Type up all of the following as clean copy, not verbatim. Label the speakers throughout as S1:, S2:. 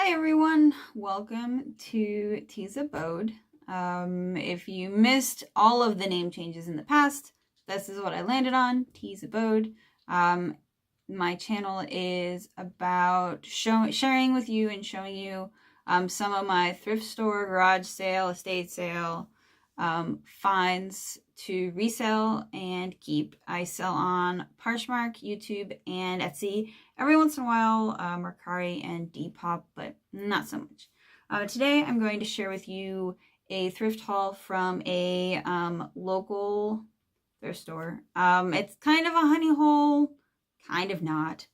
S1: Hi everyone, welcome to T's Abode. If you missed all of the name changes in the past, this is what I landed on, T's Abode. My channel is about sharing with you and showing you some of my thrift store, garage sale, estate sale finds to resell and keep. I sell on Poshmark, YouTube, and Etsy. Every once in a while, Mercari and Depop, but not so much. Today, I'm going to share with you a thrift haul from a local thrift store. It's kind of a honey hole, kind of not.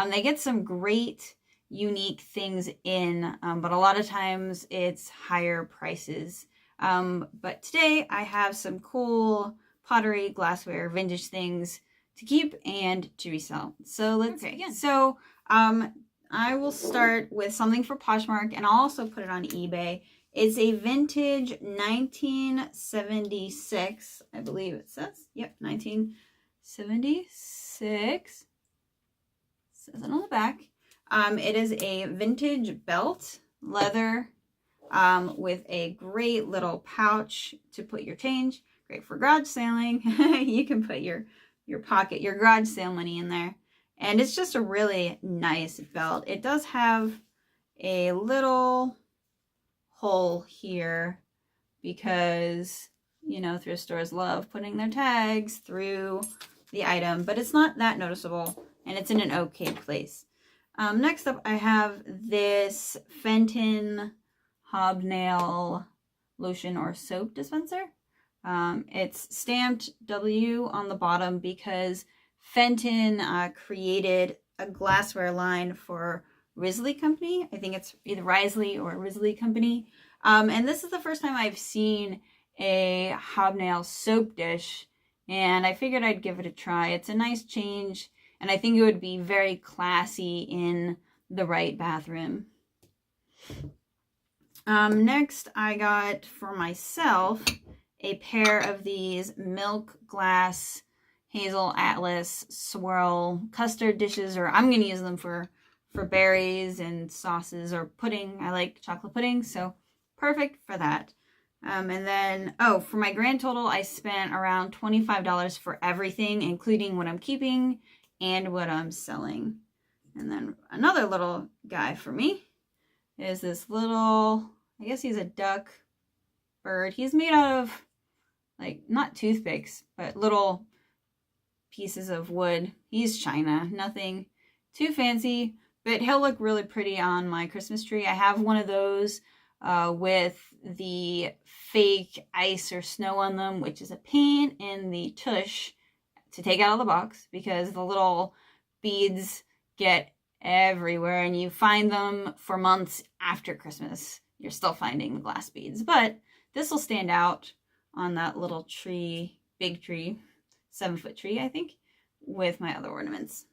S1: They get some great, unique things in, but a lot of times it's higher prices. But today I have some cool pottery, glassware, vintage things to keep and to resell. So let's begin. So I will start with something for Poshmark, and I'll also put it on eBay. It's a vintage 1976, I believe it says. Yep, 1976. It says it on the back. It is a vintage belt, leather, with a great little pouch to put your change. Great for garage sailing. You can put your pocket, your garage sale money in there. And it's just a really nice belt. It does have a little hole here because, you know, thrift stores love putting their tags through the item, but it's not that noticeable and it's in an okay place. Next up, I have this Fenton hobnail lotion or soap dispenser. It's stamped W on the bottom because Fenton created a glassware line for Resale company. I think it's either Resale or Resale company. And this is the first time I've seen a hobnail soap dish, and I figured I'd give it a try. It's a nice change, and I think it would be very classy in the right bathroom. Next, I got for myself a pair of these milk glass hazel atlas swirl custard dishes, or I'm going to use them for berries and sauces or pudding. I like chocolate pudding, so perfect for that. And then, for my grand total, I spent around $25 for everything, including what I'm keeping and what I'm selling. And then another little guy for me is this little, I guess he's a duck bird. He's made out of, like, not toothpicks, but little pieces of wood. He's China, nothing too fancy, but he'll look really pretty on my Christmas tree. I have one of those with the fake ice or snow on them, which is a pain in the tush to take out of the box because the little beads get everywhere and you find them for months after Christmas. You're still finding the glass beads, but this will stand out on that little tree, big tree, 7-foot tree, I think, with my other ornaments.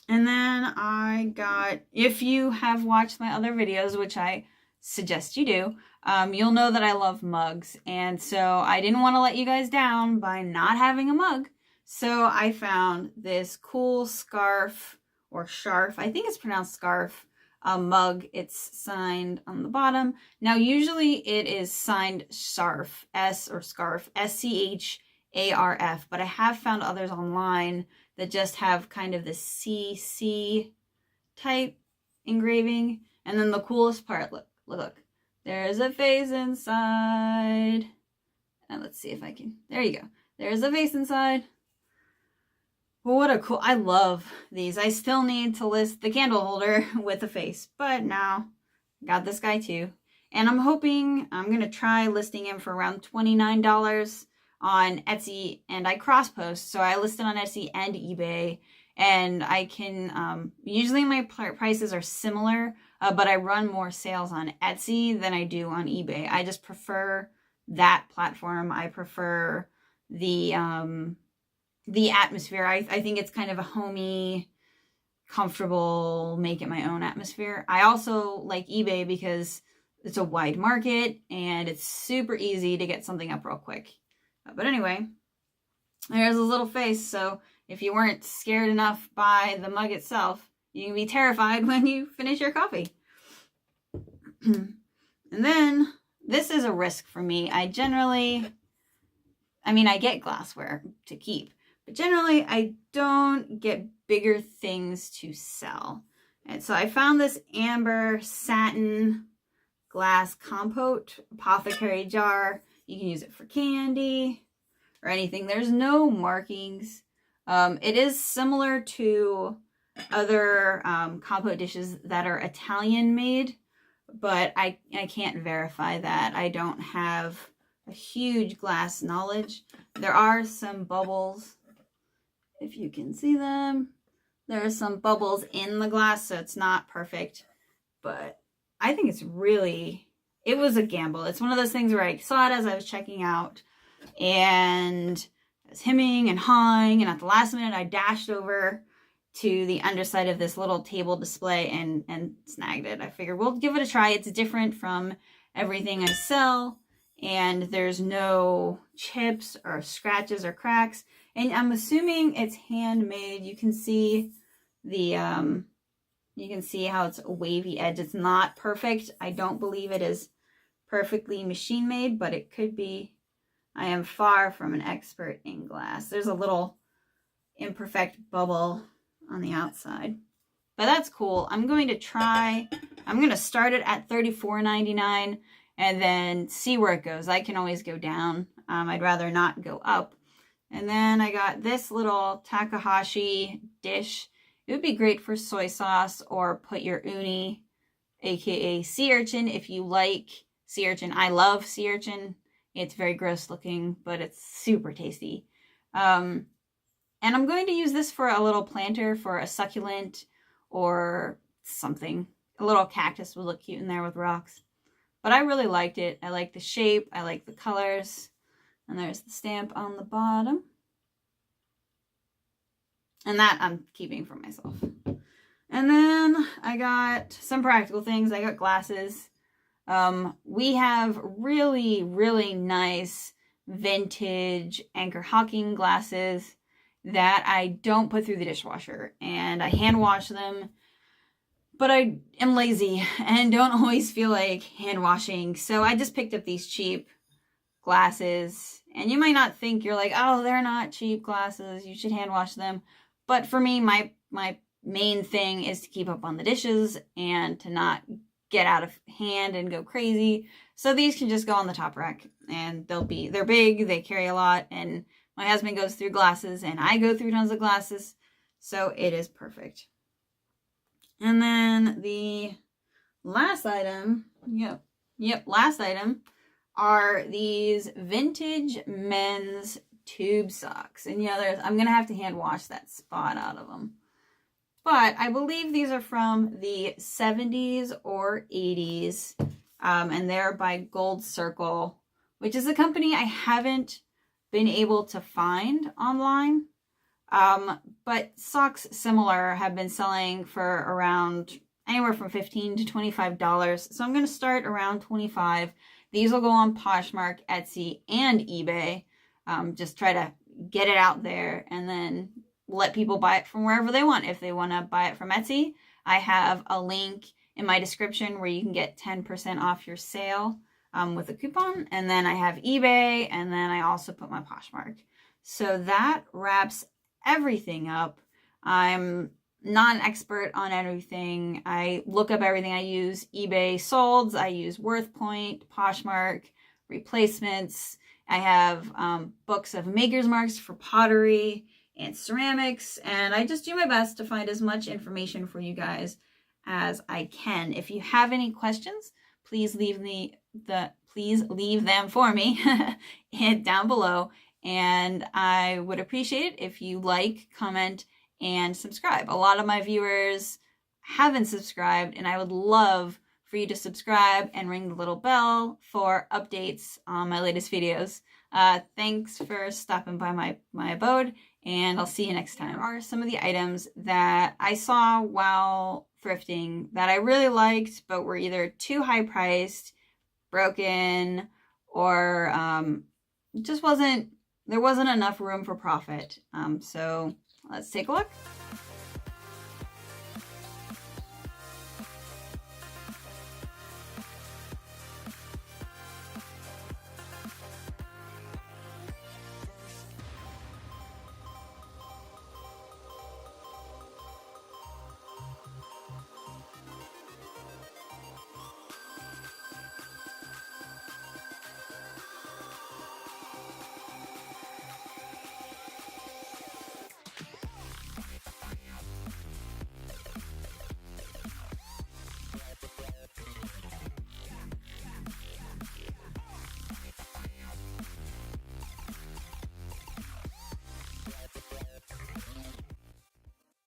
S1: And then I got, if you have watched my other videos, which I suggest you do, you'll know that I love mugs. And so I didn't want to let you guys down by not having a mug. So I found this cool scarf or scarf, I think it's pronounced scarf, mug. It's signed on the bottom. Now, usually it is signed Scarf, S-C-H-A-R-F, but I have found others online that just have kind of the CC type engraving. And then the coolest part, look, there's a vase inside. And let's see if I can, there you go. There's a vase inside. What a cool, I love these. I still need to list the candle holder with a face, but now I got this guy too. And I'm hoping, I'm going to try listing him for around $29 on Etsy, and I cross post. So I list it on Etsy and eBay, and I can, usually my prices are similar, but I run more sales on Etsy than I do on eBay. I just prefer that platform. I prefer the atmosphere. I think it's kind of a homey, comfortable, make it my own atmosphere. I also like eBay because it's a wide market and it's super easy to get something up real quick. But anyway, there's a little face. So if you weren't scared enough by the mug itself, you can be terrified when you finish your coffee. And then this is a risk for me. I get glassware to keep, but generally I don't get bigger things to sell. And so I found this amber satin glass compote apothecary jar. You can use it for candy or anything. There's no markings. It is similar to other compote dishes that are Italian made, but I can't verify that. I don't have a huge glass knowledge. There are some bubbles, if you can see them. There are some bubbles in the glass, so it's not perfect, but I think it was a gamble. It's one of those things where I saw it as I was checking out, and I was hemming and hawing, and at the last minute I dashed over to the underside of this little table display and snagged it. I figured we'll give it a try. It's different from everything I sell, and there's no chips or scratches or cracks. And I'm assuming it's handmade. You can see how it's a wavy edge. It's not perfect. I don't believe it is perfectly machine made, but it could be. I am far from an expert in glass. There's a little imperfect bubble on the outside, but that's cool. I'm going to start it at $34.99 and then see where it goes. I can always go down. I'd rather not go up. And then I got this little Takahashi dish. It would be great for soy sauce, or put your uni, aka sea urchin, if you like sea urchin. I love sea urchin. It's very gross looking, but it's super tasty. And I'm going to use this for a little planter for a succulent or something. A little cactus would look cute in there with rocks. But I really liked it. I like the shape. I like the colors. And there's the stamp on the bottom. And that I'm keeping for myself. And then I got some practical things. I got glasses. We have really, really nice vintage Anchor Hawking glasses that I don't put through the dishwasher. And I hand wash them. But I am lazy and don't always feel like hand washing. So I just picked up these cheap glasses. And you might not think, you're like, oh, they're not cheap glasses, you should hand wash them. But for me, my main thing is to keep up on the dishes and to not get out of hand and go crazy. So these can just go on the top rack, and they're big, they carry a lot, and my husband goes through glasses and I go through tons of glasses. So it is perfect. And then the last item, last item are these vintage men's tube socks. And I'm going to have to hand wash that spot out of them. But I believe these are from the 70s or 80s. And they're by Gold Circle, which is a company I haven't been able to find online. But socks similar have been selling for around anywhere from $15 to $25. So I'm going to start around $25. These will go on Poshmark, Etsy, and eBay. Just try to get it out there and then let people buy it from wherever they want. If they want to buy it from Etsy, I have a link in my description where you can get 10% off your sale with a coupon. And then I have eBay, and then I also put my Poshmark. So that wraps everything up. I'm not an expert on everything. I look up everything. I use eBay solds. I use WorthPoint, Poshmark, replacements. I have books of maker's marks for pottery and ceramics, and I just do my best to find as much information for you guys as I can. If you have any questions, please leave them for me down below, and I would appreciate it if you like, comment, and subscribe. A lot of my viewers haven't subscribed, and I would love for you to subscribe and ring the little bell for updates on my latest videos. Thanks for stopping by my abode, and I'll see you next time. There are some of the items that I saw while thrifting that I really liked, but were either too high priced, broken, or there wasn't enough room for profit. So let's take a look.